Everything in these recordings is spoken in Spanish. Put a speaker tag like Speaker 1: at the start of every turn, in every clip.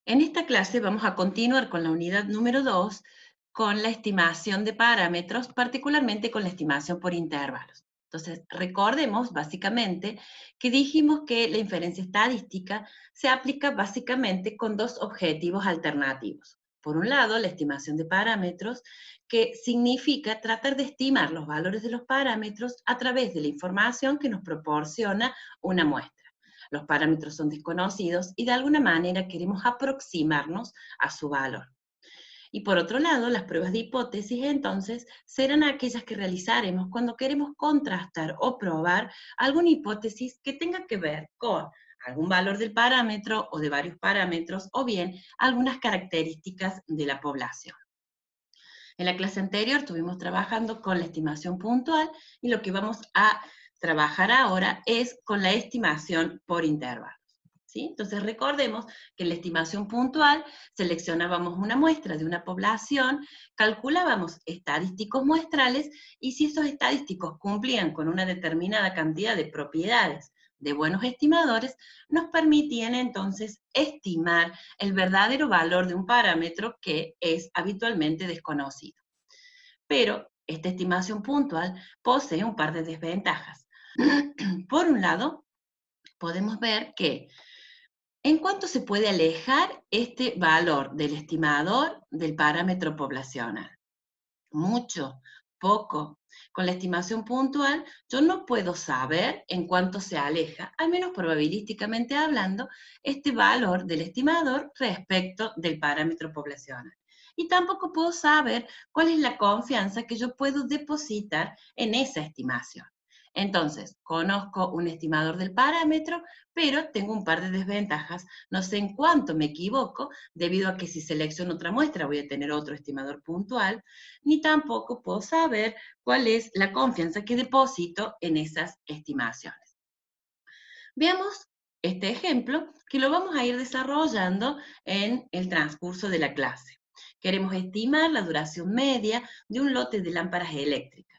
Speaker 1: En esta clase vamos a continuar con la unidad número 2, con la estimación de parámetros, particularmente con la estimación por intervalos. Entonces, recordemos básicamente que dijimos que la inferencia estadística se aplica básicamente con dos objetivos alternativos. Por un lado, la estimación de parámetros, que significa tratar de estimar los valores de los parámetros a través de la información que nos proporciona una muestra. Los parámetros son desconocidos y de alguna manera queremos aproximarnos a su valor. Y por otro lado, las pruebas de hipótesis entonces serán aquellas que realizaremos cuando queremos contrastar o probar alguna hipótesis que tenga que ver con algún valor del parámetro o de varios parámetros o bien algunas características de la población. En la clase anterior estuvimos trabajando con la estimación puntual y lo que vamos a trabajar ahora es con la estimación por intervalos. ¿Sí? Entonces recordemos que en la estimación puntual seleccionábamos una muestra de una población, calculábamos estadísticos muestrales y si esos estadísticos cumplían con una determinada cantidad de propiedades de buenos estimadores, nos permitían entonces estimar el verdadero valor de un parámetro que es habitualmente desconocido. Pero esta estimación puntual posee un par de desventajas. Por un lado, podemos ver que en cuánto se puede alejar este valor del estimador del parámetro poblacional. Mucho, poco. Con la estimación puntual, yo no puedo saber en cuánto se aleja, al menos probabilísticamente hablando, este valor del estimador respecto del parámetro poblacional. Y tampoco puedo saber cuál es la confianza que yo puedo depositar en esa estimación. Entonces, conozco un estimador del parámetro, pero tengo un par de desventajas. No sé en cuánto me equivoco, debido a que si selecciono otra muestra voy a tener otro estimador puntual, ni tampoco puedo saber cuál es la confianza que deposito en esas estimaciones. Veamos este ejemplo que lo vamos a ir desarrollando en el transcurso de la clase. Queremos estimar la duración media de un lote de lámparas eléctricas.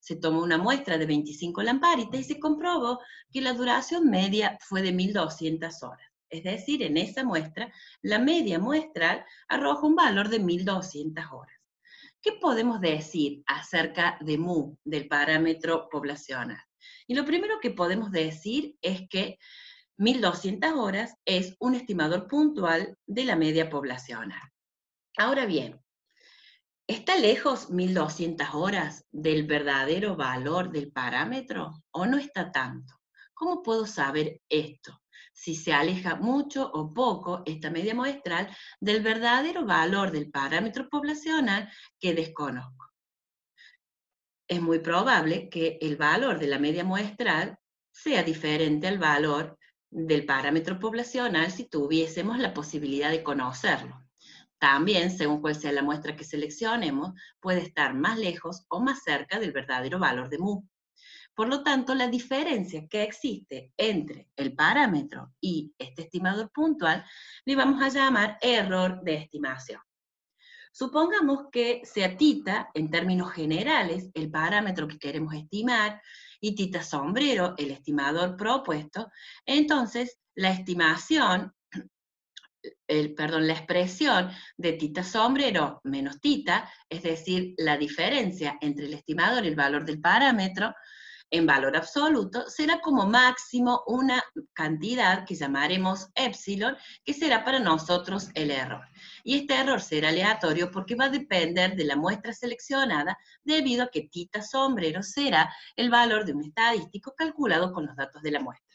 Speaker 1: Se tomó una muestra de 25 lamparitas y se comprobó que la duración media fue de 1200 horas. Es decir, en esa muestra, la media muestral arroja un valor de 1200 horas. ¿Qué podemos decir acerca de mu, del parámetro poblacional? Y lo primero que podemos decir es que 1200 horas es un estimador puntual de la media poblacional. Ahora bien, ¿está lejos 1200 horas del verdadero valor del parámetro o no está tanto? ¿Cómo puedo saber esto? Si se aleja mucho o poco esta media muestral del verdadero valor del parámetro poblacional que desconozco. Es muy probable que el valor de la media muestral sea diferente al valor del parámetro poblacional si tuviésemos la posibilidad de conocerlo. También, según cuál sea la muestra que seleccionemos, puede estar más lejos o más cerca del verdadero valor de mu. Por lo tanto, la diferencia que existe entre el parámetro y este estimador puntual le vamos a llamar error de estimación. Supongamos que sea tita, en términos generales, el parámetro que queremos estimar, y tita sombrero, el estimador propuesto, entonces la estimación, la expresión de tita sombrero menos tita, es decir, la diferencia entre el estimador y el valor del parámetro, en valor absoluto, será como máximo una cantidad que llamaremos epsilon, que será para nosotros el error. Y este error será aleatorio porque va a depender de la muestra seleccionada, debido a que tita sombrero será el valor de un estadístico calculado con los datos de la muestra.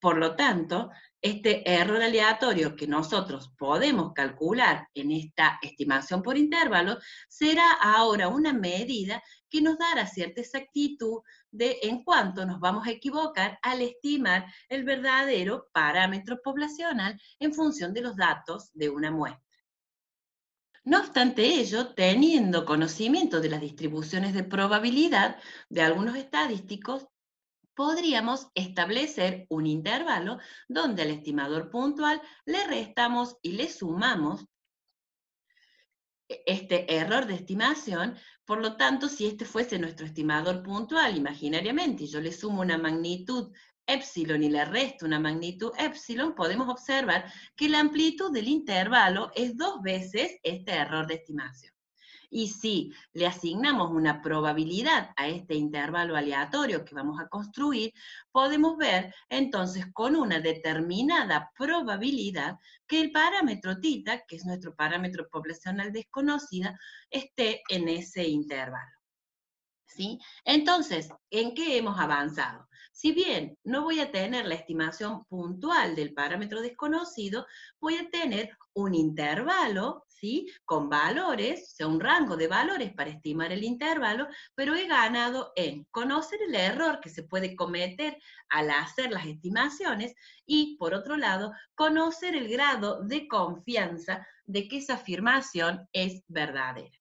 Speaker 1: Por lo tanto, este error aleatorio que nosotros podemos calcular en esta estimación por intervalo será ahora una medida que nos dará cierta exactitud de en cuánto nos vamos a equivocar al estimar el verdadero parámetro poblacional en función de los datos de una muestra. No obstante ello, teniendo conocimiento de las distribuciones de probabilidad de algunos estadísticos, podríamos establecer un intervalo donde al estimador puntual le restamos y le sumamos este error de estimación. Por lo tanto, si este fuese nuestro estimador puntual imaginariamente y yo le sumo una magnitud epsilon y le resto una magnitud epsilon, podemos observar que la amplitud del intervalo es 2 veces este error de estimación. Y si le asignamos una probabilidad a este intervalo aleatorio que vamos a construir, podemos ver entonces con una determinada probabilidad que el parámetro θ, que es nuestro parámetro poblacional desconocida, esté en ese intervalo. ¿Sí? Entonces, ¿en qué hemos avanzado? Si bien no voy a tener la estimación puntual del parámetro desconocido, voy a tener un intervalo, ¿sí? Con valores, o sea, un rango de valores para estimar el intervalo, pero he ganado en conocer el error que se puede cometer al hacer las estimaciones y, por otro lado, conocer el grado de confianza de que esa afirmación es verdadera.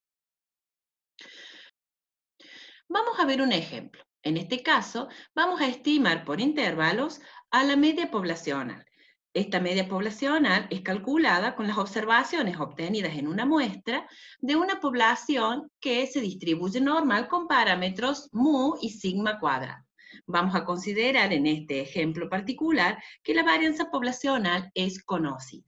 Speaker 1: Vamos a ver un ejemplo. En este caso, vamos a estimar por intervalos a la media poblacional. Esta media poblacional es calculada con las observaciones obtenidas en una muestra de una población que se distribuye normal con parámetros mu y sigma cuadrado. Vamos a considerar en este ejemplo particular que la varianza poblacional es conocida.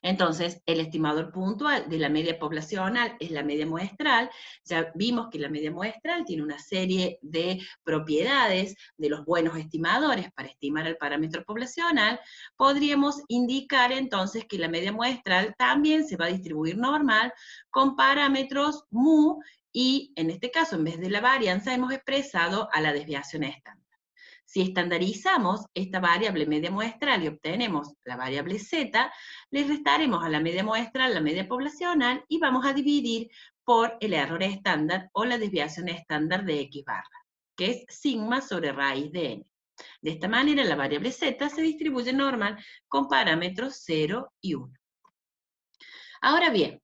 Speaker 1: Entonces, el estimador puntual de la media poblacional es la media muestral. Ya vimos que la media muestral tiene una serie de propiedades de los buenos estimadores para estimar el parámetro poblacional. Podríamos indicar entonces que la media muestral también se va a distribuir normal con parámetros mu y, en este caso, en vez de la varianza, hemos expresado a la desviación estándar. Si estandarizamos esta variable media muestral y obtenemos la variable z, le restaremos a la media muestral la media poblacional y vamos a dividir por el error estándar o la desviación estándar de x barra, que es sigma sobre raíz de n. De esta manera, la variable z se distribuye normal con parámetros 0 y 1. Ahora bien,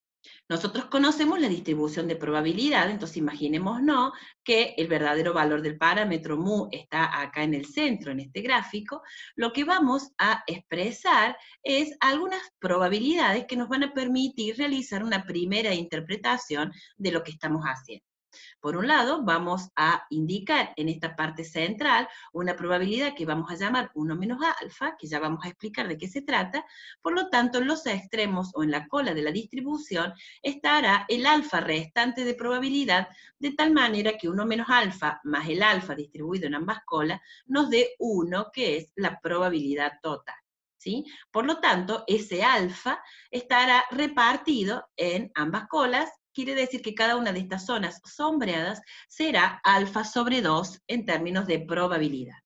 Speaker 1: nosotros conocemos la distribución de probabilidad, entonces imaginémonos que el verdadero valor del parámetro mu está acá en el centro, en este gráfico. Lo que vamos a expresar es algunas probabilidades que nos van a permitir realizar una primera interpretación de lo que estamos haciendo. Por un lado, vamos a indicar en esta parte central una probabilidad que vamos a llamar 1 menos alfa, que ya vamos a explicar de qué se trata. Por lo tanto, en los extremos o en la cola de la distribución estará el alfa restante de probabilidad, de tal manera que 1 menos alfa más el alfa distribuido en ambas colas nos dé 1, que es la probabilidad total. ¿Sí? Por lo tanto, ese alfa estará repartido en ambas colas. Quiere decir que cada una de estas zonas sombreadas será alfa sobre 2 en términos de probabilidad.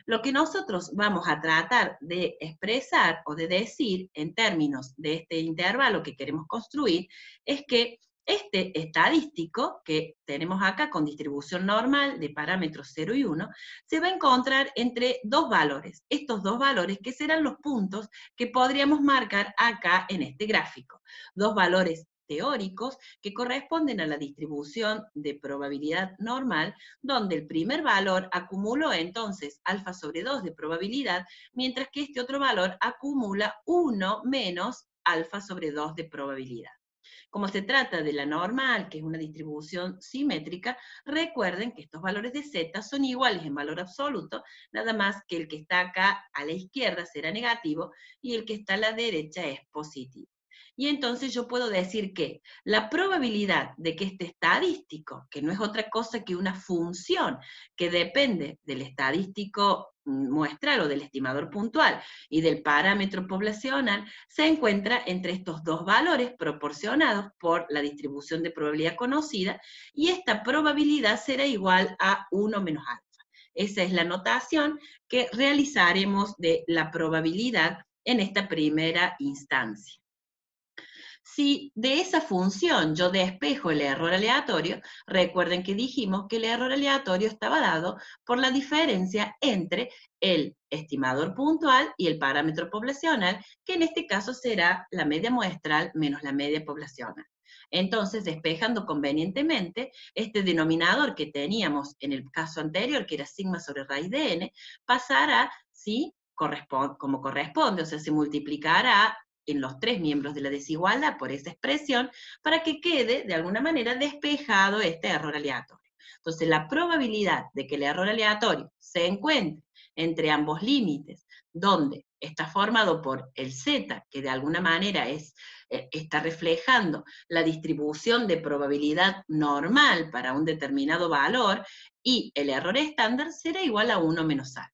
Speaker 1: Lo que nosotros vamos a tratar de expresar o de decir en términos de este intervalo que queremos construir es que este estadístico que tenemos acá con distribución normal de parámetros 0 y 1 se va a encontrar entre dos valores. Estos dos valores que serán los puntos que podríamos marcar acá en este gráfico. Dos valores teóricos que corresponden a la distribución de probabilidad normal, donde el primer valor acumuló entonces alfa sobre 2 de probabilidad, mientras que este otro valor acumula 1 menos alfa sobre 2 de probabilidad. Como se trata de la normal, que es una distribución simétrica, recuerden que estos valores de z son iguales en valor absoluto, nada más que el que está acá a la izquierda será negativo y el que está a la derecha es positivo. Y entonces yo puedo decir que la probabilidad de que este estadístico, que no es otra cosa que una función que depende del estadístico muestral o del estimador puntual y del parámetro poblacional, se encuentra entre estos dos valores proporcionados por la distribución de probabilidad conocida, y esta probabilidad será igual a 1 menos alfa. Esa es la notación que realizaremos de la probabilidad en esta primera instancia. Si de esa función yo despejo el error aleatorio, recuerden que dijimos que el error aleatorio estaba dado por la diferencia entre el estimador puntual y el parámetro poblacional, que en este caso será la media muestral menos la media poblacional. Entonces, despejando convenientemente, este denominador que teníamos en el caso anterior, que era sigma sobre raíz de n, pasará, ¿sí?, como corresponde, o sea, se multiplicará en los tres miembros de la desigualdad por esa expresión, para que quede de alguna manera despejado este error aleatorio. Entonces, la probabilidad de que el error aleatorio se encuentre entre ambos límites, donde está formado por el z, que de alguna manera está reflejando la distribución de probabilidad normal para un determinado valor, y el error estándar será igual a 1 menos alfa.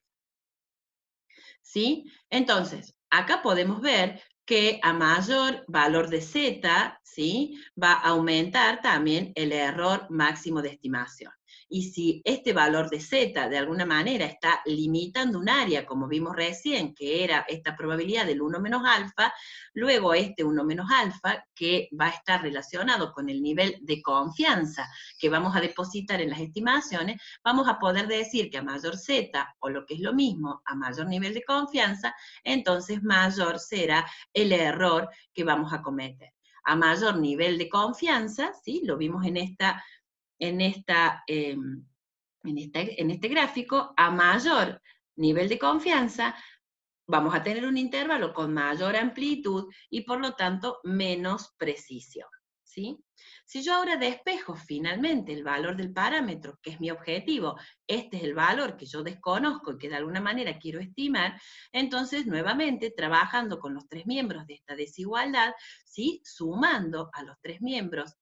Speaker 1: ¿Sí? Entonces, acá podemos ver que a mayor valor de z, ¿sí?, va a aumentar también el error máximo de estimación. Y si este valor de z de alguna manera está limitando un área, como vimos recién, que era esta probabilidad del 1 menos alfa, luego este 1 menos alfa, que va a estar relacionado con el nivel de confianza que vamos a depositar en las estimaciones, vamos a poder decir que a mayor z, o lo que es lo mismo, a mayor nivel de confianza, entonces mayor será el error que vamos a cometer. A mayor nivel de confianza, ¿sí?, lo vimos en este gráfico, a mayor nivel de confianza vamos a tener un intervalo con mayor amplitud y por lo tanto menos precisión, ¿sí? Si yo ahora despejo finalmente el valor del parámetro, que es mi objetivo, este es el valor que yo desconozco y que de alguna manera quiero estimar, entonces nuevamente trabajando con los tres miembros de esta desigualdad, ¿sí?, sumando a los tres miembros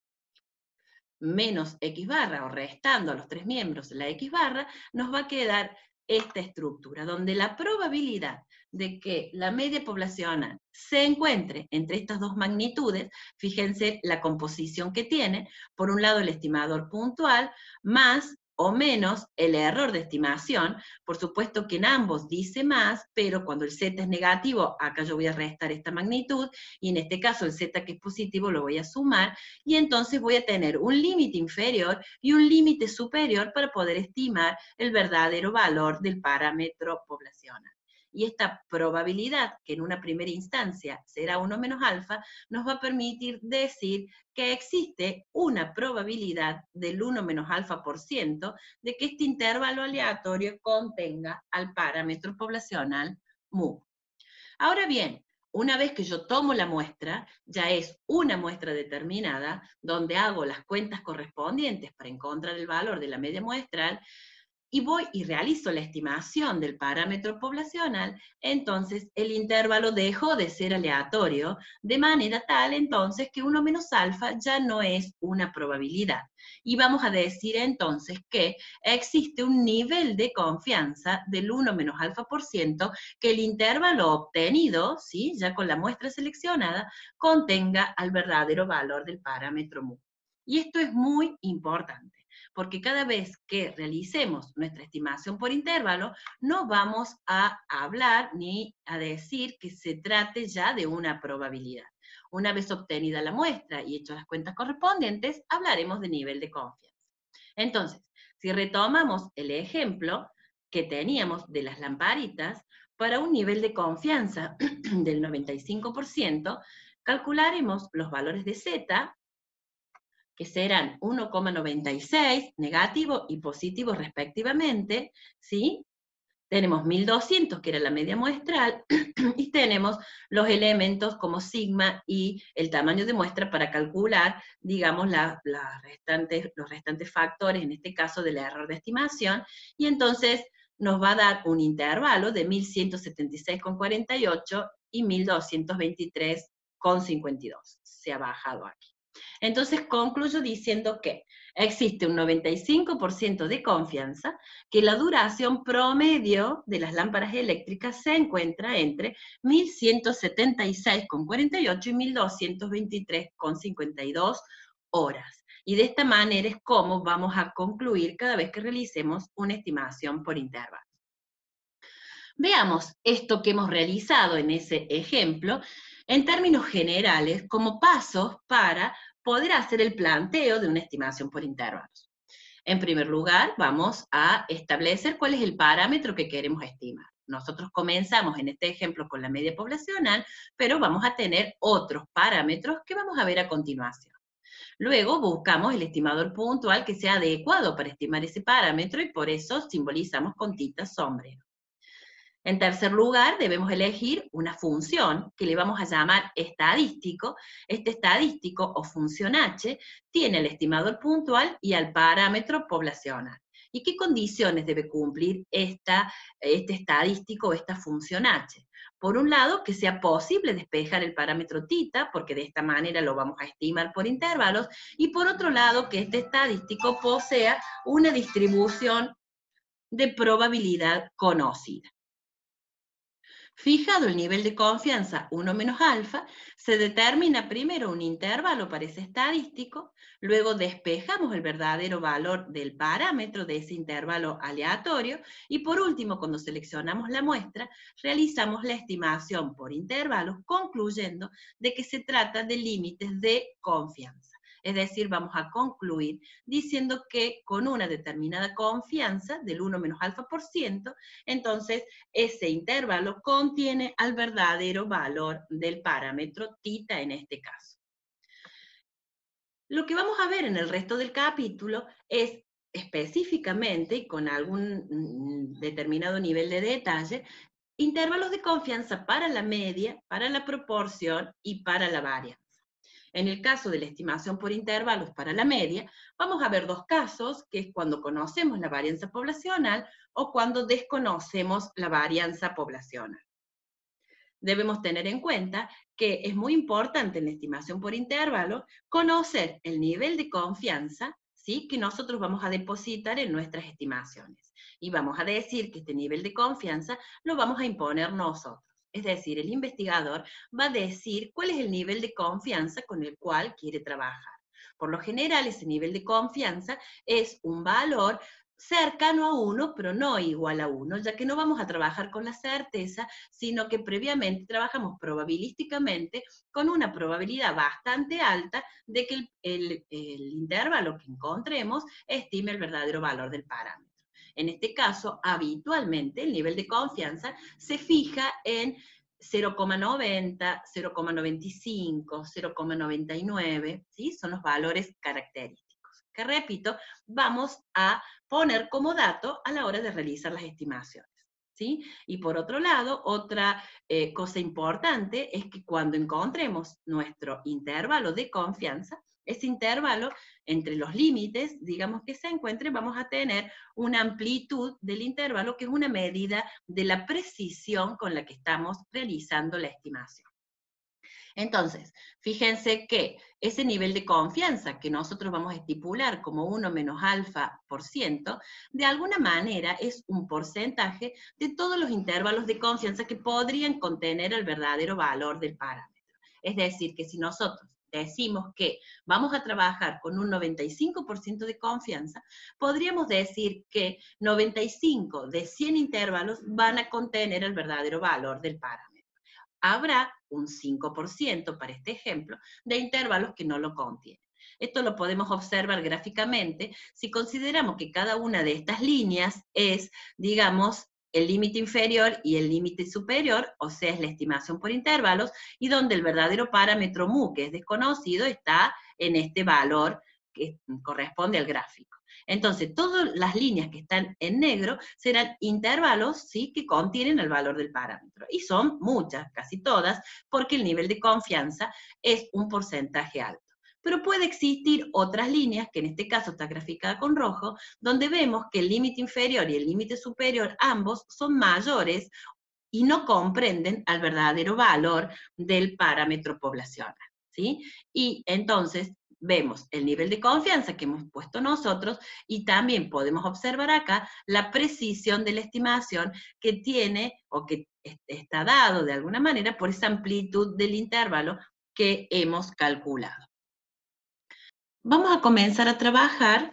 Speaker 1: menos x barra o restando a los tres miembros la x barra, nos va a quedar esta estructura, donde la probabilidad de que la media poblacional se encuentre entre estas dos magnitudes, fíjense la composición que tiene, por un lado el estimador puntual, más o menos el error de estimación, por supuesto que en ambos dice más, pero cuando el z es negativo, acá yo voy a restar esta magnitud, y en este caso el z que es positivo lo voy a sumar, y entonces voy a tener un límite inferior y un límite superior para poder estimar el verdadero valor del parámetro poblacional. Y esta probabilidad, que en una primera instancia será 1 menos alfa, nos va a permitir decir que existe una probabilidad del 1 menos alfa por ciento de que este intervalo aleatorio contenga al parámetro poblacional mu. Ahora bien, una vez que yo tomo la muestra, ya es una muestra determinada, donde hago las cuentas correspondientes para encontrar el valor de la media muestral, y voy y realizo la estimación del parámetro poblacional, entonces el intervalo dejó de ser aleatorio, de manera tal entonces que 1 menos alfa ya no es una probabilidad. Y vamos a decir entonces que existe un nivel de confianza del 1 menos alfa por ciento que el intervalo obtenido, ¿sí?, ya con la muestra seleccionada, contenga al verdadero valor del parámetro mu. Y esto es muy importante, porque cada vez que realicemos nuestra estimación por intervalo, no vamos a hablar ni a decir que se trate ya de una probabilidad. Una vez obtenida la muestra y hecho las cuentas correspondientes, hablaremos de nivel de confianza. Entonces, si retomamos el ejemplo que teníamos de las lamparitas, para un nivel de confianza del 95%, calcularemos los valores de Z, que serán 1,96 negativo y positivo respectivamente, ¿sí? Tenemos 1200, que era la media muestral, y tenemos los elementos como sigma y el tamaño de muestra para calcular, digamos, los restantes factores, en este caso del error de estimación, y entonces nos va a dar un intervalo de 1176,48 y 1223,52. Se ha bajado aquí. Entonces concluyo diciendo que existe un 95% de confianza que la duración promedio de las lámparas eléctricas se encuentra entre 1176,48 y 1223,52 horas. Y de esta manera es como vamos a concluir cada vez que realicemos una estimación por intervalos. Veamos esto que hemos realizado en ese ejemplo en términos generales como pasos para poder hacer el planteo de una estimación por intervalos. En primer lugar, vamos a establecer cuál es el parámetro que queremos estimar. Nosotros comenzamos en este ejemplo con la media poblacional, pero vamos a tener otros parámetros que vamos a ver a continuación. Luego buscamos el estimador puntual que sea adecuado para estimar ese parámetro y por eso simbolizamos con tinta sombrero. En tercer lugar, debemos elegir una función que le vamos a llamar estadístico. Este estadístico o función h tiene el estimador puntual y al parámetro poblacional. ¿Y qué condiciones debe cumplir este estadístico o esta función H? Por un lado, que sea posible despejar el parámetro tita, porque de esta manera lo vamos a estimar por intervalos, y por otro lado, que este estadístico posea una distribución de probabilidad conocida. Fijado el nivel de confianza 1 menos alfa, se determina primero un intervalo para ese estadístico, luego despejamos el verdadero valor del parámetro de ese intervalo aleatorio, y por último, cuando seleccionamos la muestra, realizamos la estimación por intervalos, concluyendo de que se trata de límites de confianza. Es decir, vamos a concluir diciendo que con una determinada confianza del 1 menos alfa por ciento, entonces ese intervalo contiene al verdadero valor del parámetro tita en este caso. Lo que vamos a ver en el resto del capítulo es específicamente y con algún determinado nivel de detalle, intervalos de confianza para la media, para la proporción y para la varianza. En el caso de la estimación por intervalos para la media, vamos a ver dos casos, que es cuando conocemos la varianza poblacional o cuando desconocemos la varianza poblacional. Debemos tener en cuenta que es muy importante en la estimación por intervalo conocer el nivel de confianza, ¿sí?, que nosotros vamos a depositar en nuestras estimaciones. Y vamos a decir que este nivel de confianza lo vamos a imponer nosotros. Es decir, el investigador va a decir cuál es el nivel de confianza con el cual quiere trabajar. Por lo general, ese nivel de confianza es un valor cercano a 1, pero no igual a 1, ya que no vamos a trabajar con la certeza, sino que previamente trabajamos probabilísticamente con una probabilidad bastante alta de que el intervalo que encontremos estime el verdadero valor del parámetro. En este caso, habitualmente, el nivel de confianza se fija en 0,90, 0,95, 0,99, ¿sí? Son los valores característicos, que repito, vamos a poner como dato a la hora de realizar las estimaciones, ¿sí? Y por otro lado, otra cosa importante es que cuando encontremos nuestro intervalo de confianza, ese intervalo entre los límites, digamos que se encuentre, vamos a tener una amplitud del intervalo que es una medida de la precisión con la que estamos realizando la estimación. Entonces, fíjense que ese nivel de confianza que nosotros vamos a estipular como 1 menos alfa por ciento, de alguna manera es un porcentaje de todos los intervalos de confianza que podrían contener el verdadero valor del parámetro. Es decir, que si nosotros decimos que vamos a trabajar con un 95% de confianza, podríamos decir que 95 de 100 intervalos van a contener el verdadero valor del parámetro. Habrá un 5%, para este ejemplo, de intervalos que no lo contienen. Esto lo podemos observar gráficamente si consideramos que cada una de estas líneas es, digamos, el límite inferior y el límite superior, o sea, es la estimación por intervalos, y donde el verdadero parámetro mu, que es desconocido, está en este valor que corresponde al gráfico. Entonces, todas las líneas que están en negro serán intervalos, ¿sí?, que contienen el valor del parámetro. Y son muchas, casi todas, porque el nivel de confianza es un porcentaje alto. Pero puede existir otras líneas, que en este caso está graficada con rojo, donde vemos que el límite inferior y el límite superior, ambos, son mayores y no comprenden al verdadero valor del parámetro poblacional, ¿sí? Y entonces vemos el nivel de confianza que hemos puesto nosotros y también podemos observar acá la precisión de la estimación que tiene o que está dado de alguna manera por esa amplitud del intervalo que hemos calculado. Vamos a comenzar a trabajar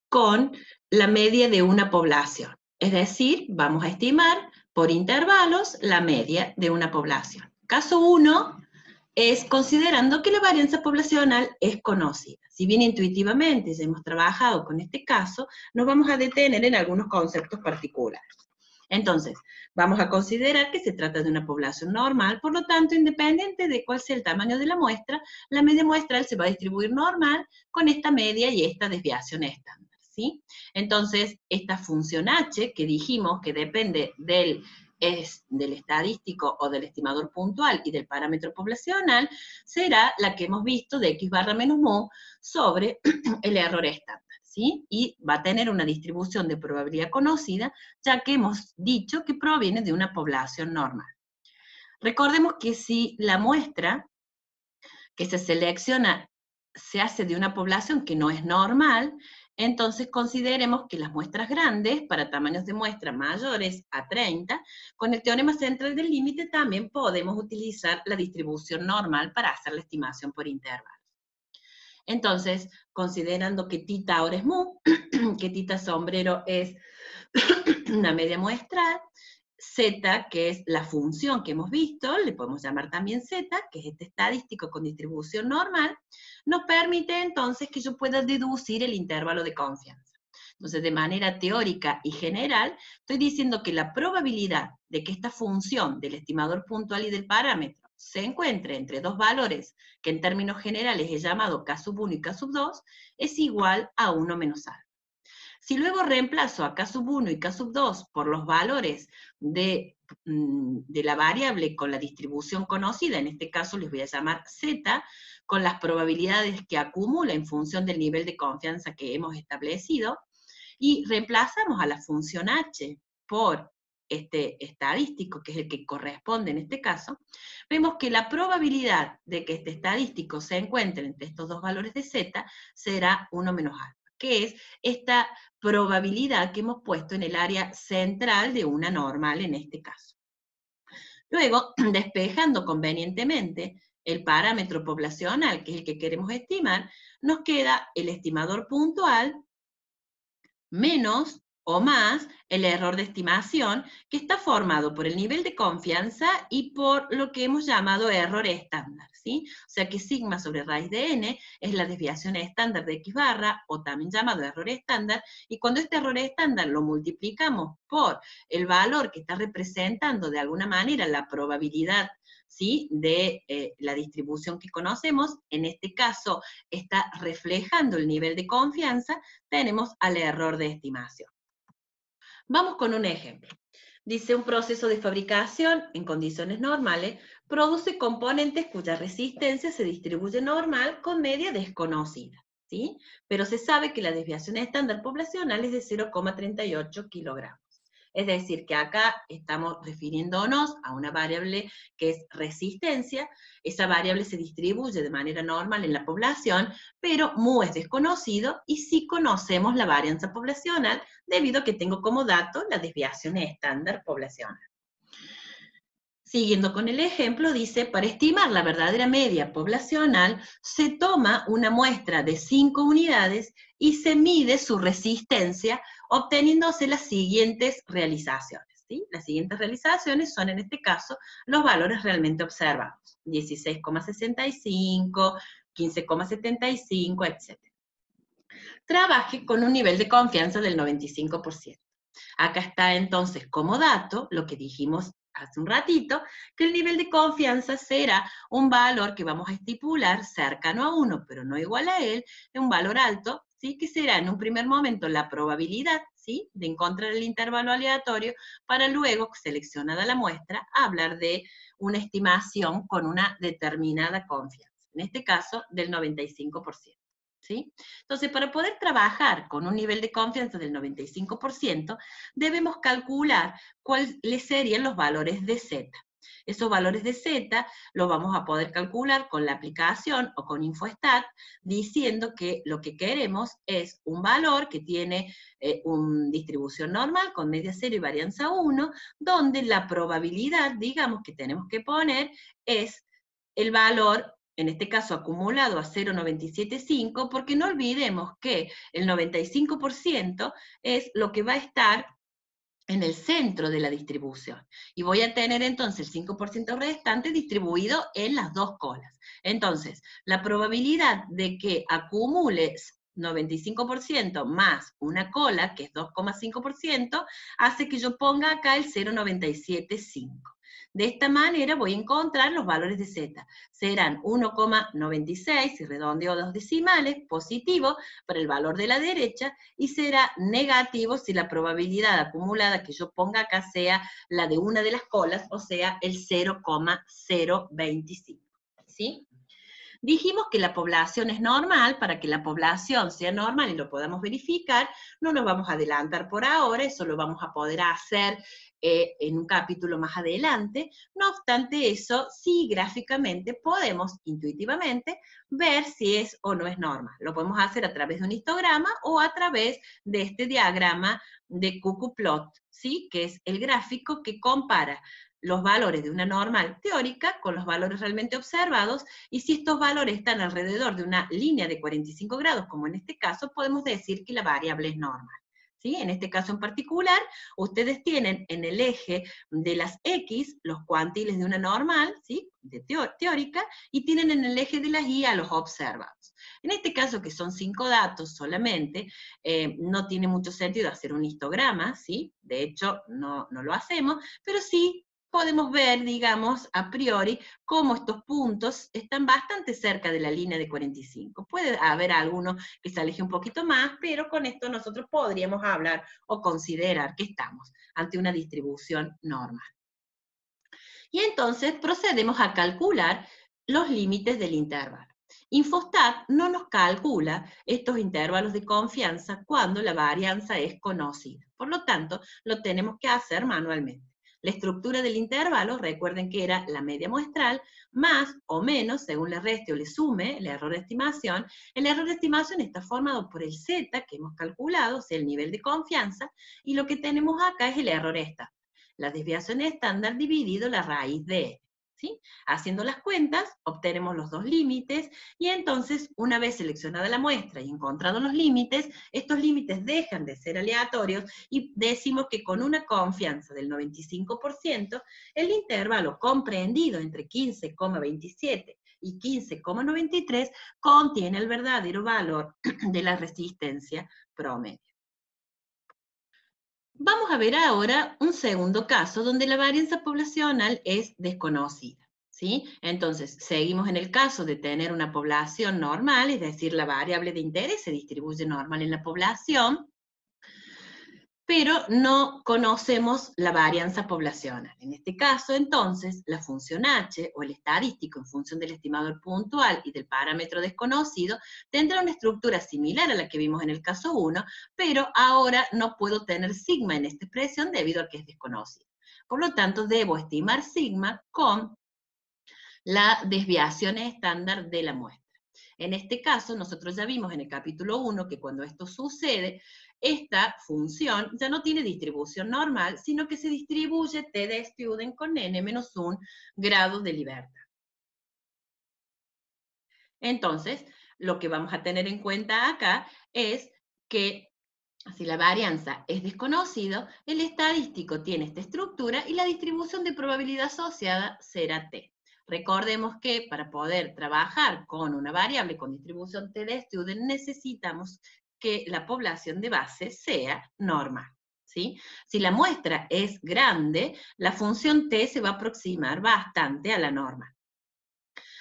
Speaker 1: con la media de una población, es decir, vamos a estimar por intervalos la media de una población. Caso 1 es considerando que la varianza poblacional es conocida. Si bien intuitivamente ya hemos trabajado con este caso, nos vamos a detener en algunos conceptos particulares. Entonces, vamos a considerar que se trata de una población normal, por lo tanto, independiente de cuál sea el tamaño de la media muestral se va a distribuir normal con esta media y esta desviación estándar, ¿sí? Entonces, esta función H, que dijimos que depende del estadístico o del estimador puntual y del parámetro poblacional, será la que hemos visto de x barra menos mu sobre el error estándar. ¿sí? Y va a tener una distribución de probabilidad conocida, ya que hemos dicho que proviene de una población normal. Recordemos que si la muestra que se selecciona se hace de una población que no es normal, entonces consideremos que las muestras grandes, para tamaños de muestra mayores a 30, con el teorema central del límite también podemos utilizar la distribución normal para hacer la estimación por intervalos. Entonces, considerando que tita ahora es mu, que tita sombrero es una media muestral, Z, que es la función que hemos visto, le podemos llamar también Z, que es este estadístico con distribución normal, nos permite entonces que yo pueda deducir el intervalo de confianza. Entonces, de manera teórica y general, estoy diciendo que la probabilidad de que esta función del estimador puntual y del parámetro se encuentre entre dos valores, que en términos generales he llamado K sub 1 y K sub 2, es igual a 1 menos alfa. Si luego reemplazo a K sub 1 y K sub 2 por los valores de la variable con la distribución conocida, en este caso les voy a llamar Z, con las probabilidades que acumula en función del nivel de confianza que hemos establecido, y reemplazamos a la función H por este estadístico, que es el que corresponde en este caso, vemos que la probabilidad de que este estadístico se encuentre entre estos dos valores de Z será 1 menos alfa, que es esta probabilidad que hemos puesto en el área central de una normal en este caso. Luego, despejando convenientemente el parámetro poblacional, que es el que queremos estimar, nos queda el estimador puntual menos o más el error de estimación, que está formado por el nivel de confianza y por lo que hemos llamado error estándar, ¿sí? O sea que sigma sobre raíz de n es la desviación estándar de x barra, o también llamado error estándar, y cuando este error estándar lo multiplicamos por el valor que está representando de alguna manera la probabilidad, ¿sí?, de la distribución que conocemos, en este caso está reflejando el nivel de confianza, tenemos al error de estimación. Vamos con un ejemplo. Dice, un proceso de fabricación en condiciones normales produce componentes cuya resistencia se distribuye normal con media desconocida, ¿sí? Pero se sabe que la desviación estándar poblacional es de 0,38 kilogramos. Es decir, que acá estamos refiriéndonos a una variable que es resistencia. Esa variable se distribuye de manera normal en la población, pero mu es desconocido y sí conocemos la varianza poblacional debido a que tengo como dato la desviación estándar poblacional. Siguiendo con el ejemplo, dice, para estimar la verdadera media poblacional, se toma una muestra de 5 unidades y se mide su resistencia, obteniéndose las siguientes realizaciones, ¿sí? Las siguientes realizaciones son, en este caso, los valores realmente observados: 16,65, 15,75, etc. Trabaje con un nivel de confianza del 95%. Acá está entonces como dato lo que dijimos hace un ratito, que el nivel de confianza será un valor que vamos a estipular cercano a 1, pero no igual a él, un valor alto, ¿sí?, que será en un primer momento la probabilidad, ¿sí?, de encontrar el intervalo aleatorio, para luego, seleccionada la muestra, hablar de una estimación con una determinada confianza, en este caso del 95%. ¿Sí? Entonces, para poder trabajar con un nivel de confianza del 95%, debemos calcular cuáles serían los valores de Z. Esos valores de Z los vamos a poder calcular con la aplicación o con InfoStat, diciendo que lo que queremos es un valor que tiene una distribución normal con media 0 y varianza 1, donde la probabilidad, digamos, que tenemos que poner es el valor, en este caso acumulado a 0,975, porque no olvidemos que el 95% es lo que va a estar en el centro de la distribución. Y voy a tener entonces el 5% restante distribuido en las dos colas. Entonces, la probabilidad de que acumules 95% más una cola, que es 2,5%, hace que yo ponga acá el 0,975. De esta manera voy a encontrar los valores de Z. Serán 1,96, si redondeo dos decimales, positivo para el valor de la derecha, y será negativo si la probabilidad acumulada que yo ponga acá sea la de una de las colas, o sea, el 0,025. ¿Sí? Dijimos que la población es normal. Para que la población sea normal y lo podamos verificar, no nos vamos a adelantar por ahora, eso lo vamos a poder hacer en un capítulo más adelante. No obstante eso, sí gráficamente podemos intuitivamente ver si es o no es normal. Lo podemos hacer a través de un histograma o a través de este diagrama de Cuckoo-Plot, ¿sí? Que es el gráfico que compara los valores de una normal teórica con los valores realmente observados, y si estos valores están alrededor de una línea de 45 grados, como en este caso, podemos decir que la variable es normal. ¿Sí? En este caso en particular, ustedes tienen en el eje de las X los cuantiles de una normal, ¿sí? De teórica, y tienen en el eje de las Y a los observados. En este caso, que son 5 datos solamente, no tiene mucho sentido hacer un histograma, ¿sí? De hecho, no lo hacemos, pero sí podemos ver, digamos, a priori, cómo estos puntos están bastante cerca de la línea de 45. Puede haber alguno que se aleje un poquito más, pero con esto nosotros podríamos hablar o considerar que estamos ante una distribución normal. Y entonces procedemos a calcular los límites del intervalo. Infostat no nos calcula estos intervalos de confianza cuando la varianza es conocida. Por lo tanto, lo tenemos que hacer manualmente. La estructura del intervalo, recuerden que era la media muestral, más o menos, según le reste o le sume el error de estimación. El error de estimación está formado por el Z que hemos calculado, o sea, el nivel de confianza, y lo que tenemos acá es el error estándar. La desviación estándar dividido la raíz de N. ¿Sí? Haciendo las cuentas, obtenemos los dos límites, y entonces, una vez seleccionada la muestra y encontrados los límites, estos límites dejan de ser aleatorios, y decimos que con una confianza del 95%, el intervalo comprendido entre 15,27 y 15,93 contiene el verdadero valor de la resistencia promedio. Vamos a ver ahora un segundo caso donde la varianza poblacional es desconocida, ¿sí? Entonces, seguimos en el caso de tener una población normal, es decir, la variable de interés se distribuye normal en la población, pero no conocemos la varianza poblacional. En este caso, entonces, la función H, o el estadístico en función del estimador puntual y del parámetro desconocido, tendrá una estructura similar a la que vimos en el caso 1, pero ahora no puedo tener sigma en esta expresión debido a que es desconocido. Por lo tanto, debo estimar sigma con la desviación estándar de la muestra. En este caso, nosotros ya vimos en el capítulo 1 que cuando esto sucede, esta función ya no tiene distribución normal, sino que se distribuye t de student con n-1 grados de libertad. Entonces, lo que vamos a tener en cuenta acá es que si la varianza es desconocido, el estadístico tiene esta estructura y la distribución de probabilidad asociada será t. Recordemos que para poder trabajar con una variable con distribución t de student necesitamos que la población de base sea normal, ¿sí? Si la muestra es grande, la función t se va a aproximar bastante a la norma.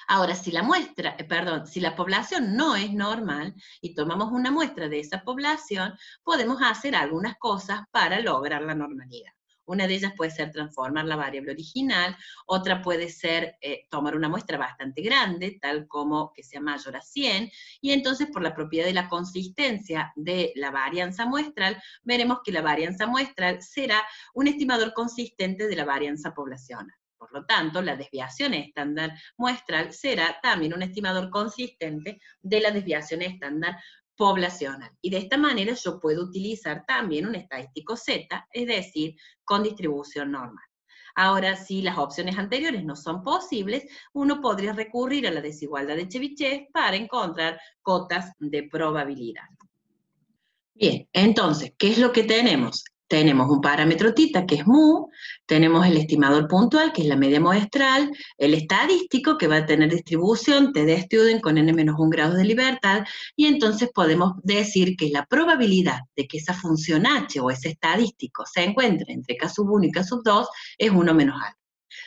Speaker 1: Ahora, si si la población no es normal y tomamos una muestra de esa población, podemos hacer algunas cosas para lograr la normalidad. Una de ellas puede ser transformar la variable original, otra puede ser tomar una muestra bastante grande, tal como que sea mayor a 100, y entonces por la propiedad de la consistencia de la varianza muestral, veremos que la varianza muestral será un estimador consistente de la varianza poblacional. Por lo tanto, la desviación estándar muestral será también un estimador consistente de la desviación estándar poblacional. Y de esta manera yo puedo utilizar también un estadístico Z, es decir, con distribución normal. Ahora, si las opciones anteriores no son posibles, uno podría recurrir a la desigualdad de Chebyshev para encontrar cotas de probabilidad. Bien, entonces, ¿qué es lo que tenemos? Tenemos un parámetro tita, que es mu, tenemos el estimador puntual, que es la media muestral, el estadístico, que va a tener distribución t de student con n-1 grados de libertad, y entonces podemos decir que la probabilidad de que esa función h o ese estadístico se encuentre entre k sub 1 y k sub 2 es 1 menos algo.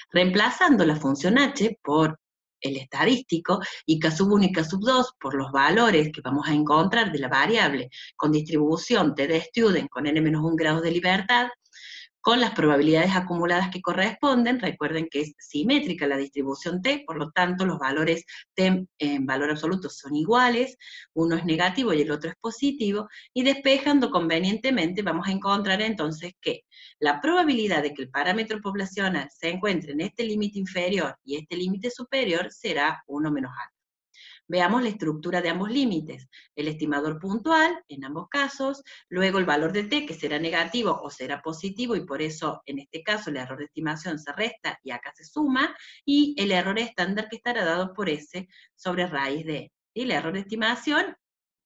Speaker 1: Reemplazando la función h por el estadístico y k sub 1 y k sub 2 por los valores que vamos a encontrar de la variable con distribución t de student con n-1 grados de libertad, con las probabilidades acumuladas que corresponden. Recuerden que es simétrica la distribución T, por lo tanto los valores T en valor absoluto son iguales, uno es negativo y el otro es positivo, y despejando convenientemente vamos a encontrar entonces que la probabilidad de que el parámetro poblacional se encuentre en este límite inferior y este límite superior será 1 menos alfa. Veamos la estructura de ambos límites. El estimador puntual, en ambos casos, luego el valor de t, que será negativo o será positivo, y por eso, en este caso, el error de estimación se resta y acá se suma, y el error estándar, que estará dado por s sobre raíz de n. ¿Sí? El error de estimación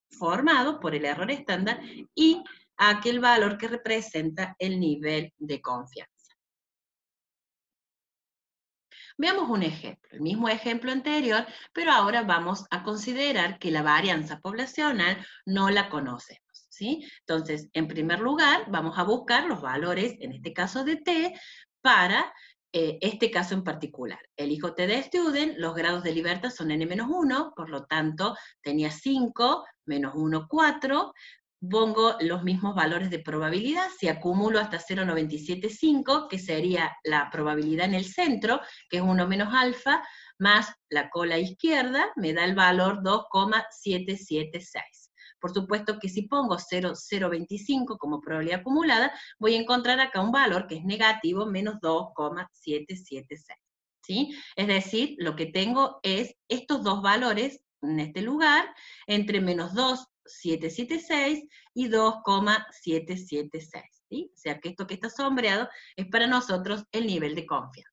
Speaker 1: formado por el error estándar y aquel valor que representa el nivel de confianza. Veamos un ejemplo, el mismo ejemplo anterior, pero ahora vamos a considerar que la varianza poblacional no la conocemos, ¿sí? Entonces, en primer lugar, vamos a buscar los valores, en este caso de t, para este caso en particular. Elijo t de student, los grados de libertad son n-1, por lo tanto, tenía 5, menos 1, 4, pongo los mismos valores de probabilidad, si acumulo hasta 0,975, que sería la probabilidad en el centro, que es 1 menos alfa, más la cola izquierda, me da el valor 2,776. Por supuesto que si pongo 0,025 como probabilidad acumulada, voy a encontrar acá un valor que es negativo, menos 2,776. ¿Sí? Es decir, lo que tengo es estos dos valores en este lugar, entre menos 2,776 y 2,776. ¿Sí? O sea que esto que está sombreado es para nosotros el nivel de confianza.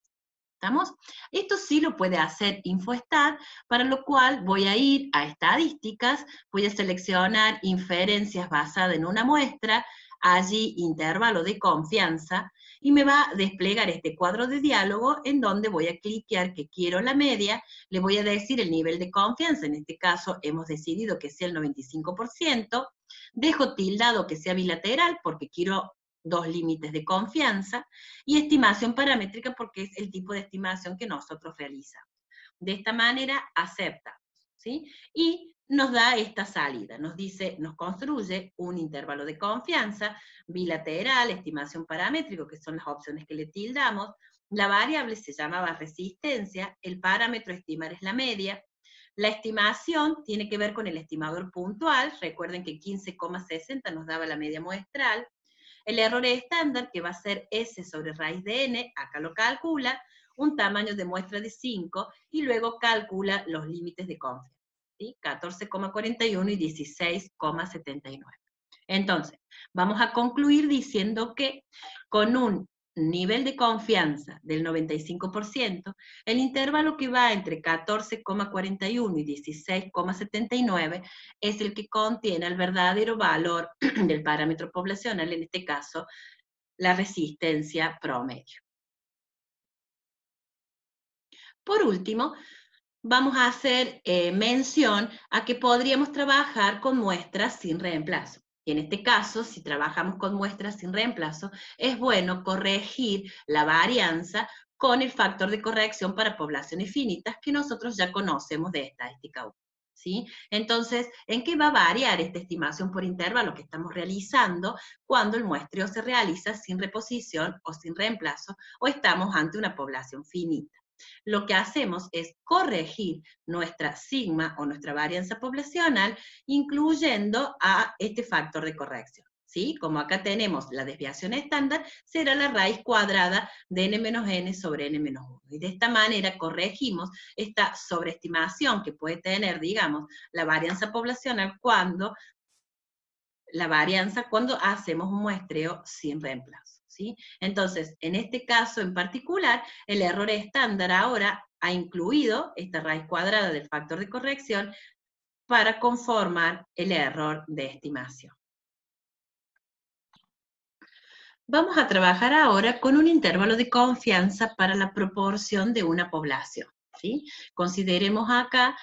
Speaker 1: ¿Estamos? Esto sí lo puede hacer InfoStat, para lo cual voy a ir a estadísticas, voy a seleccionar inferencias basadas en una muestra, allí intervalo de confianza, y me va a desplegar este cuadro de diálogo en donde voy a cliquear que quiero la media, le voy a decir el nivel de confianza, en este caso hemos decidido que sea el 95%, dejo tildado que sea bilateral porque quiero dos límites de confianza, y estimación paramétrica porque es el tipo de estimación que nosotros realizamos. De esta manera aceptamos, ¿sí? Y nos da esta salida, nos dice, nos construye un intervalo de confianza, bilateral, estimación paramétrica, que son las opciones que le tildamos, la variable se llamaba resistencia, el parámetro a estimar es la media, la estimación tiene que ver con el estimador puntual, recuerden que 15,60 nos daba la media muestral, el error estándar, que va a ser S sobre raíz de n, acá lo calcula, un tamaño de muestra de 5, y luego calcula los límites de confianza, ¿sí? 14,41 y 16,79. Entonces, vamos a concluir diciendo que con un nivel de confianza del 95%, el intervalo que va entre 14,41 y 16,79 es el que contiene el verdadero valor del parámetro poblacional, en este caso, la resistencia promedio. Por último, vamos a hacer mención a que podríamos trabajar con muestras sin reemplazo. Y en este caso, si trabajamos con muestras sin reemplazo, es bueno corregir la varianza con el factor de corrección para poblaciones finitas que nosotros ya conocemos de estadística 1. ¿Sí? Entonces, ¿en qué va a variar esta estimación por intervalo que estamos realizando cuando el muestreo se realiza sin reposición o sin reemplazo o estamos ante una población finita? Lo que hacemos es corregir nuestra sigma o nuestra varianza poblacional, incluyendo a este factor de corrección. ¿Sí? Como acá tenemos la desviación estándar, será la raíz cuadrada de n-n sobre n-1. Y de esta manera corregimos esta sobreestimación que puede tener, digamos, la varianza poblacional cuando hacemos un muestreo sin reemplazo. ¿Sí? Entonces, en este caso en particular, el error estándar ahora ha incluido esta raíz cuadrada del factor de corrección para conformar el error de estimación. Vamos a trabajar ahora con un intervalo de confianza para la proporción de una población, ¿sí? Consideremos acá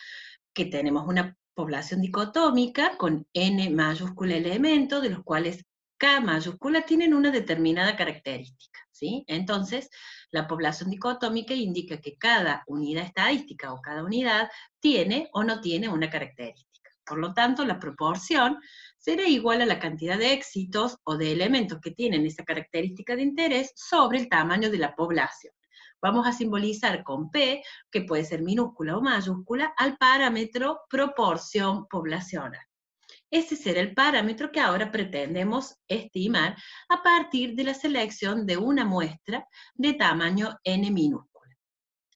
Speaker 1: que tenemos una población dicotómica con n mayúscula elementos, de los cuales K mayúscula tienen una determinada característica, ¿sí? Entonces, la población dicotómica indica que cada unidad estadística o cada unidad tiene o no tiene una característica. Por lo tanto, la proporción será igual a la cantidad de éxitos o de elementos que tienen esa característica de interés sobre el tamaño de la población. Vamos a simbolizar con P, que puede ser minúscula o mayúscula, al parámetro proporción poblacional. Ese será el parámetro que ahora pretendemos estimar a partir de la selección de una muestra de tamaño n minúscula.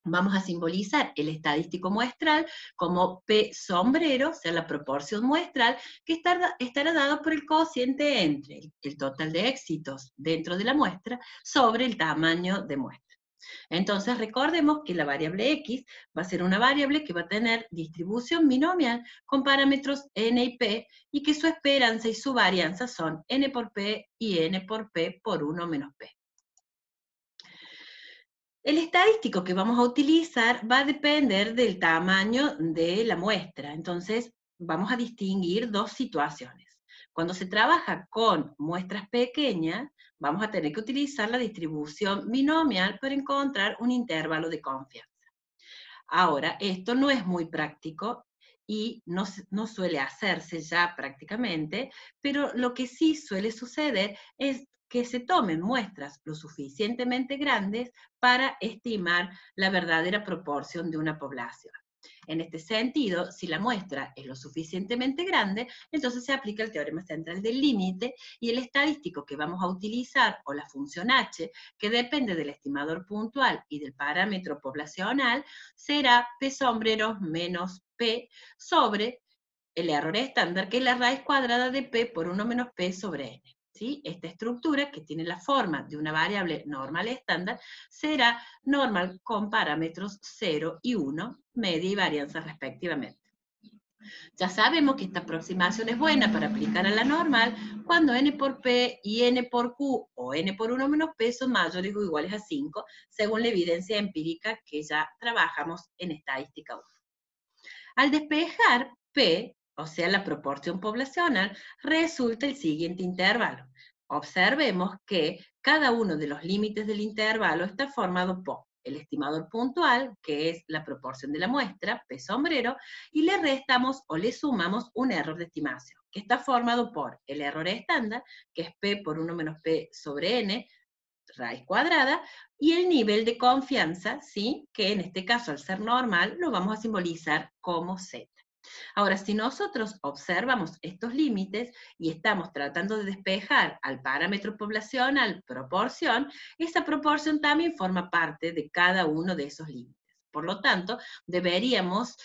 Speaker 1: Vamos a simbolizar el estadístico muestral como P sombrero, o sea, la proporción muestral, que estará dado por el cociente entre el total de éxitos dentro de la muestra sobre el tamaño de muestra. Entonces recordemos que la variable x va a ser una variable que va a tener distribución binomial con parámetros n y p, y que su esperanza y su varianza son n por p y n por p por 1 menos p. El estadístico que vamos a utilizar va a depender del tamaño de la muestra. Entonces, vamos a distinguir dos situaciones. Cuando se trabaja con muestras pequeñas, vamos a tener que utilizar la distribución binomial para encontrar un intervalo de confianza. Ahora, esto no es muy práctico y no suele hacerse ya prácticamente, pero lo que sí suele suceder es que se tomen muestras lo suficientemente grandes para estimar la verdadera proporción de una población. En este sentido, si la muestra es lo suficientemente grande, entonces se aplica el teorema central del límite, y el estadístico que vamos a utilizar, o la función h, que depende del estimador puntual y del parámetro poblacional, será p sombrero menos p sobre el error estándar, que es la raíz cuadrada de p por 1 menos p sobre n. ¿Sí? Esta estructura, que tiene la forma de una variable normal estándar, será normal con parámetros 0 y 1, media y varianza respectivamente. Ya sabemos que esta aproximación es buena para aplicar a la normal cuando n por p y n por q o n por 1 menos p son mayores o iguales a 5, según la evidencia empírica que ya trabajamos en estadística 1. Al despejar P, o sea, la proporción poblacional, resulta el siguiente intervalo. Observemos que cada uno de los límites del intervalo está formado por el estimador puntual, que es la proporción de la muestra, P sombrero, y le restamos o le sumamos un error de estimación, que está formado por el error estándar, que es P por 1 menos P sobre N, raíz cuadrada, y el nivel de confianza, ¿sí? Que en este caso, al ser normal, lo vamos a simbolizar como Z. Ahora, si nosotros observamos estos límites y estamos tratando de despejar al parámetro poblacional proporción, esa proporción también forma parte de cada uno de esos límites. Por lo tanto, deberíamos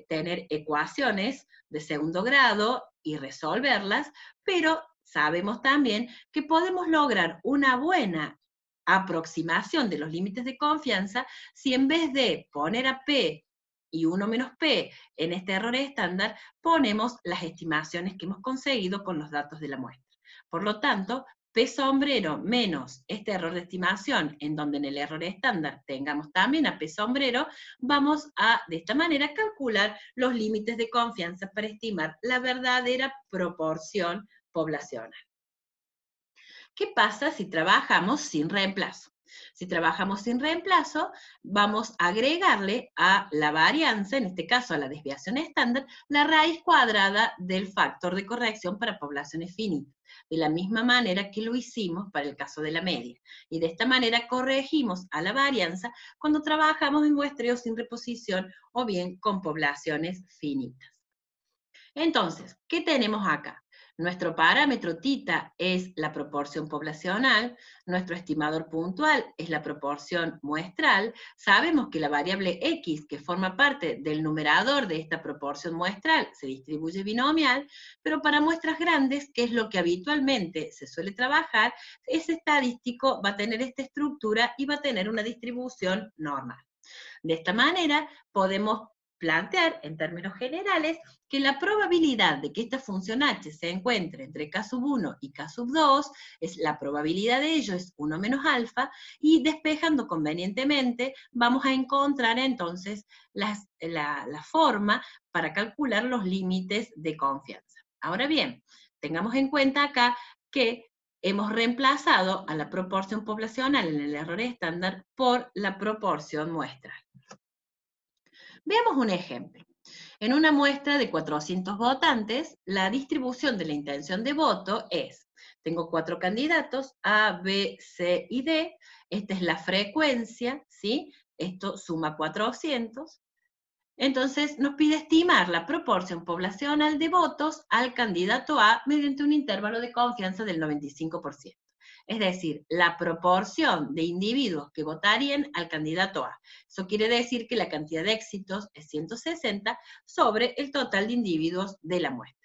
Speaker 1: tener ecuaciones de segundo grado y resolverlas, pero sabemos también que podemos lograr una buena aproximación de los límites de confianza si, en vez de poner a P y 1 menos P en este error estándar, ponemos las estimaciones que hemos conseguido con los datos de la muestra. Por lo tanto, P sombrero menos este error de estimación, en donde en el error estándar tengamos también a P sombrero, vamos a, de esta manera, calcular los límites de confianza para estimar la verdadera proporción poblacional. ¿Qué pasa si trabajamos sin reemplazo? Si trabajamos sin reemplazo, vamos a agregarle a la varianza, en este caso a la desviación estándar, la raíz cuadrada del factor de corrección para poblaciones finitas, de la misma manera que lo hicimos para el caso de la media. Y de esta manera corregimos a la varianza cuando trabajamos en muestreo sin reposición o bien con poblaciones finitas. Entonces, ¿qué tenemos acá? Nuestro parámetro θ es la proporción poblacional, nuestro estimador puntual es la proporción muestral, sabemos que la variable x, que forma parte del numerador de esta proporción muestral, se distribuye binomial, pero para muestras grandes, que es lo que habitualmente se suele trabajar, ese estadístico va a tener esta estructura y va a tener una distribución normal. De esta manera, podemos plantear, en términos generales, que la probabilidad de que esta función h se encuentre entre k sub 1 y k sub 2, la probabilidad de ello es 1 menos alfa, y despejando convenientemente, vamos a encontrar entonces la forma para calcular los límites de confianza. Ahora bien, tengamos en cuenta acá que hemos reemplazado a la proporción poblacional en el error estándar por la proporción muestral. Veamos un ejemplo. En una muestra de 400 votantes, la distribución de la intención de voto es, tengo 4 candidatos, A, B, C y D, esta es la frecuencia, ¿sí? Esto suma 400. Entonces, nos pide estimar la proporción poblacional de votos al candidato A mediante un intervalo de confianza del 95%. Es decir, la proporción de individuos que votarían al candidato A. Eso quiere decir que la cantidad de éxitos es 160 sobre el total de individuos de la muestra.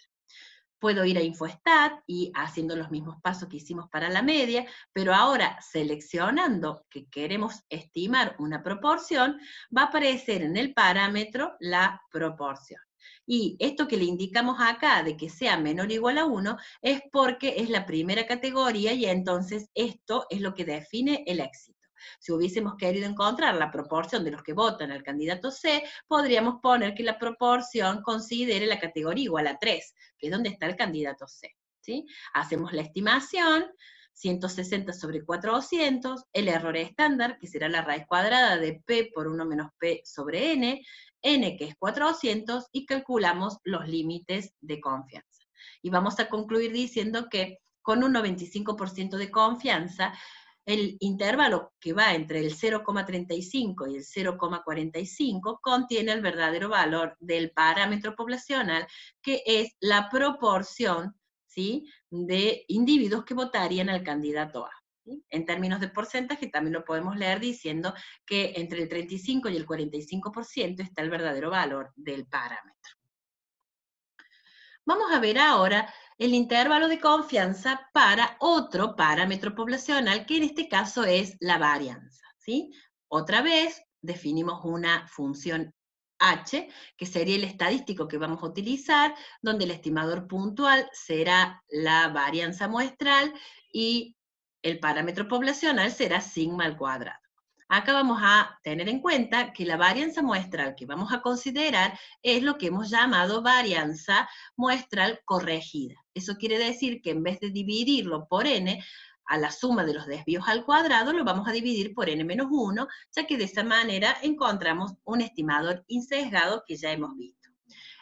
Speaker 1: Puedo ir a Infostat y haciendo los mismos pasos que hicimos para la media, pero ahora seleccionando que queremos estimar una proporción, va a aparecer en el parámetro la proporción. Y esto que le indicamos acá de que sea menor o igual a 1 es porque es la primera categoría y entonces esto es lo que define el éxito. Si hubiésemos querido encontrar la proporción de los que votan al candidato C, podríamos poner que la proporción considere la categoría igual a 3, que es donde está el candidato C. ¿Sí? Hacemos la estimación, 160 sobre 400, el error estándar, que será la raíz cuadrada de P por 1 menos P sobre N que es 400, y calculamos los límites de confianza. Y vamos a concluir diciendo que con un 95% de confianza, el intervalo que va entre el 0,35 y el 0,45 contiene el verdadero valor del parámetro poblacional, que es la proporción, ¿sí?, de individuos que votarían al candidato A. ¿Sí? En términos de porcentaje también lo podemos leer diciendo que entre el 35 y el 45% está el verdadero valor del parámetro. Vamos a ver ahora el intervalo de confianza para otro parámetro poblacional, que en este caso es la varianza, ¿sí? Otra vez definimos una función h, que sería el estadístico que vamos a utilizar, donde el estimador puntual será la varianza muestral y el parámetro poblacional será sigma al cuadrado. Acá vamos a tener en cuenta que la varianza muestral que vamos a considerar es lo que hemos llamado varianza muestral corregida. Eso quiere decir que en vez de dividirlo por n, a la suma de los desvíos al cuadrado, lo vamos a dividir por n-1, ya que de esa manera encontramos un estimador insesgado que ya hemos visto.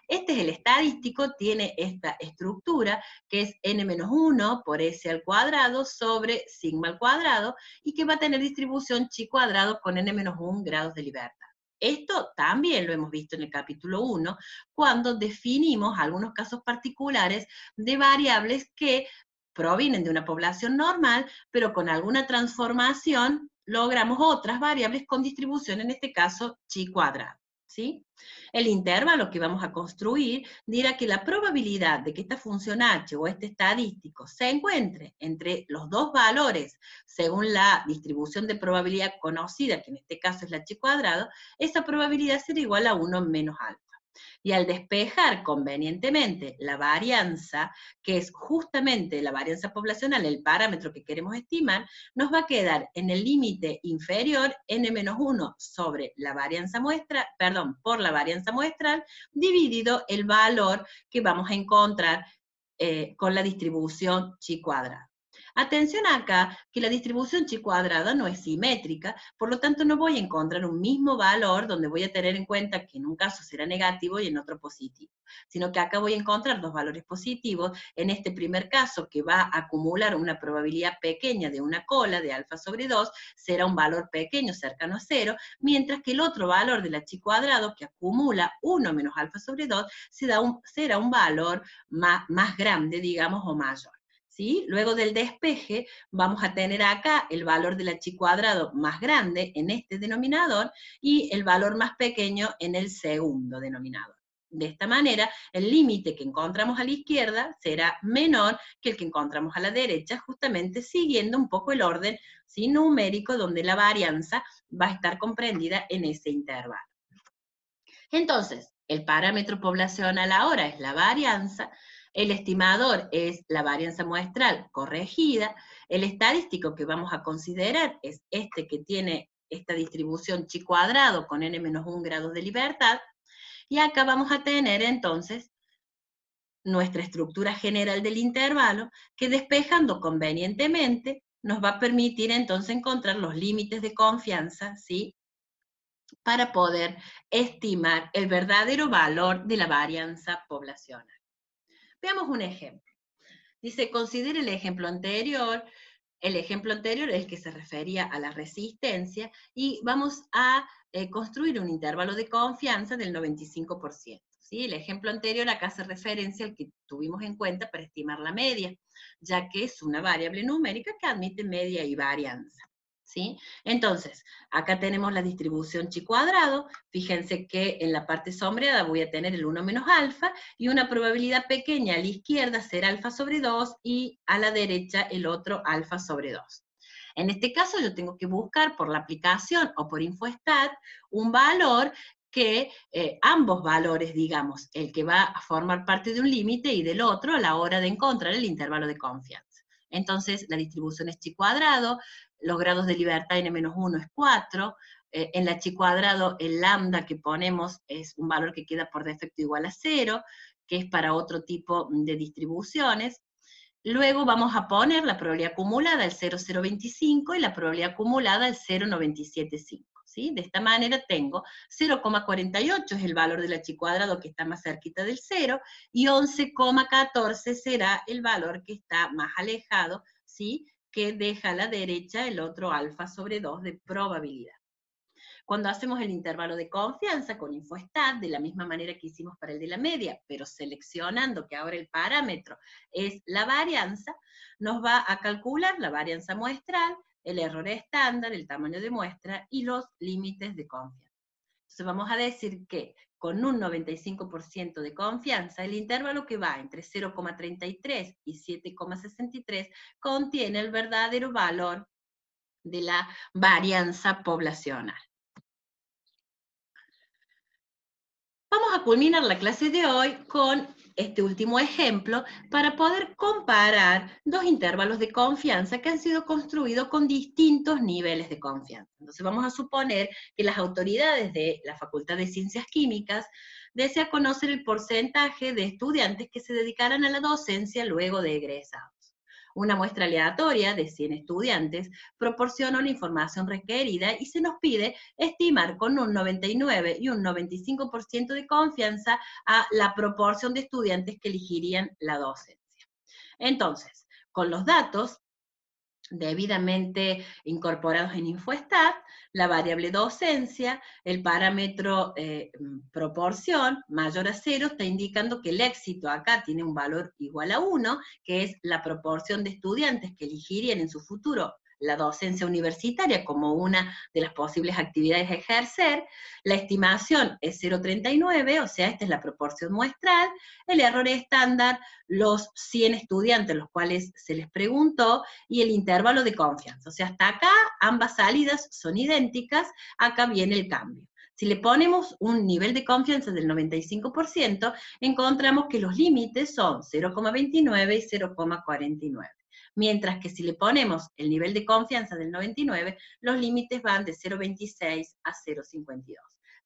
Speaker 1: Este es el estadístico, tiene esta estructura que es n-1 por s al cuadrado sobre sigma al cuadrado y que va a tener distribución chi cuadrado con n-1 grados de libertad. Esto también lo hemos visto en el capítulo 1, cuando definimos algunos casos particulares de variables que provienen de una población normal, pero con alguna transformación logramos otras variables con distribución, en este caso chi cuadrado. ¿Sí? El intervalo que vamos a construir dirá que la probabilidad de que esta función h o este estadístico se encuentre entre los dos valores según la distribución de probabilidad conocida, que en este caso es la h cuadrado, esa probabilidad será igual a 1 menos alfa. Y al despejar convenientemente la varianza, que es justamente la varianza poblacional, el parámetro que queremos estimar, nos va a quedar en el límite inferior n-1 sobre la varianza muestral, por la varianza muestral, dividido el valor que vamos a encontrar con la distribución chi cuadrada. Atención acá, que la distribución chi cuadrada no es simétrica, por lo tanto no voy a encontrar un mismo valor donde voy a tener en cuenta que en un caso será negativo y en otro positivo, sino que acá voy a encontrar dos valores positivos. En este primer caso, que va a acumular una probabilidad pequeña de una cola de alfa sobre 2, será un valor pequeño cercano a 0, mientras que el otro valor de la chi cuadrado, que acumula 1 menos alfa sobre 2, será un valor más grande, digamos, o mayor. ¿Sí? Luego del despeje vamos a tener acá el valor de la chi cuadrado más grande en este denominador y el valor más pequeño en el segundo denominador. De esta manera, el límite que encontramos a la izquierda será menor que el que encontramos a la derecha, justamente siguiendo un poco el orden, ¿sí?, numérico, donde la varianza va a estar comprendida en ese intervalo. Entonces, el parámetro poblacional ahora es la varianza, el estimador es la varianza muestral corregida, el estadístico que vamos a considerar es este que tiene esta distribución chi cuadrado con n-1 grados de libertad, y acá vamos a tener entonces nuestra estructura general del intervalo, que despejando convenientemente nos va a permitir entonces encontrar los límites de confianza, ¿sí?, para poder estimar el verdadero valor de la varianza poblacional. Veamos un ejemplo. Dice, considere el ejemplo anterior. El ejemplo anterior es el que se refería a la resistencia y vamos a construir un intervalo de confianza del 95%. ¿Sí? El ejemplo anterior acá hace referencia al que tuvimos en cuenta para estimar la media, ya que es una variable numérica que admite media y varianza. ¿Sí? Entonces, acá tenemos la distribución chi cuadrado. Fíjense que en la parte sombreada voy a tener el 1 menos alfa y una probabilidad pequeña a la izquierda ser alfa sobre 2 y a la derecha el otro alfa sobre 2. En este caso yo tengo que buscar por la aplicación o por InfoStat un valor que ambos valores, digamos, el que va a formar parte de un límite y del otro a la hora de encontrar el intervalo de confianza. Entonces, la distribución es chi cuadrado, los grados de libertad n-1 es 4, en la chi cuadrado el lambda que ponemos es un valor que queda por defecto igual a 0, que es para otro tipo de distribuciones. Luego vamos a poner la probabilidad acumulada al 0,025 y la probabilidad acumulada al 0,975. ¿Sí? De esta manera tengo 0,48 es el valor de la chi cuadrado que está más cerquita del 0 y 11,14 será el valor que está más alejado, ¿sí? Que deja a la derecha el otro alfa sobre 2 de probabilidad. Cuando hacemos el intervalo de confianza con InfoStat, de la misma manera que hicimos para el de la media, pero seleccionando que ahora el parámetro es la varianza, nos va a calcular la varianza muestral, el error estándar, el tamaño de muestra y los límites de confianza. Entonces vamos a decir que con un 95% de confianza, el intervalo que va entre 0,33 y 7,63 contiene el verdadero valor de la varianza poblacional. Vamos a culminar la clase de hoy con este último ejemplo para poder comparar dos intervalos de confianza que han sido construidos con distintos niveles de confianza. Entonces vamos a suponer que las autoridades de la Facultad de Ciencias Químicas desean conocer el porcentaje de estudiantes que se dedicarán a la docencia luego de egresados. Una muestra aleatoria de 100 estudiantes proporciona la información requerida y se nos pide estimar con un 99 y un 95% de confianza a la proporción de estudiantes que elegirían la docencia. Entonces, con los datos debidamente incorporados en InfoStat, la variable docencia, el parámetro proporción mayor a 0 está indicando que el éxito acá tiene un valor igual a 1, que es la proporción de estudiantes que elegirían en su futuro la docencia universitaria como una de las posibles actividades a ejercer. La estimación es 0,39, o sea, esta es la proporción muestral. El error estándar, los 100 estudiantes los cuales se les preguntó, y el intervalo de confianza. O sea, hasta acá ambas salidas son idénticas, acá viene el cambio. Si le ponemos un nivel de confianza del 95%, encontramos que los límites son 0,29 y 0,49. Mientras que si le ponemos el nivel de confianza del 99, los límites van de 0,26 a 0,52.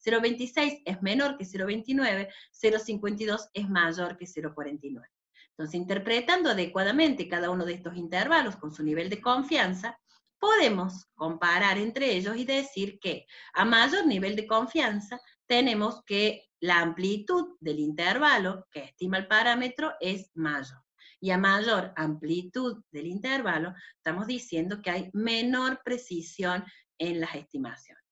Speaker 1: 0,26 es menor que 0,29, 0,52 es mayor que 0,49. Entonces, interpretando adecuadamente cada uno de estos intervalos con su nivel de confianza, podemos comparar entre ellos y decir que a mayor nivel de confianza tenemos que la amplitud del intervalo que estima el parámetro es mayor. Y a mayor amplitud del intervalo, estamos diciendo que hay menor precisión en las estimaciones.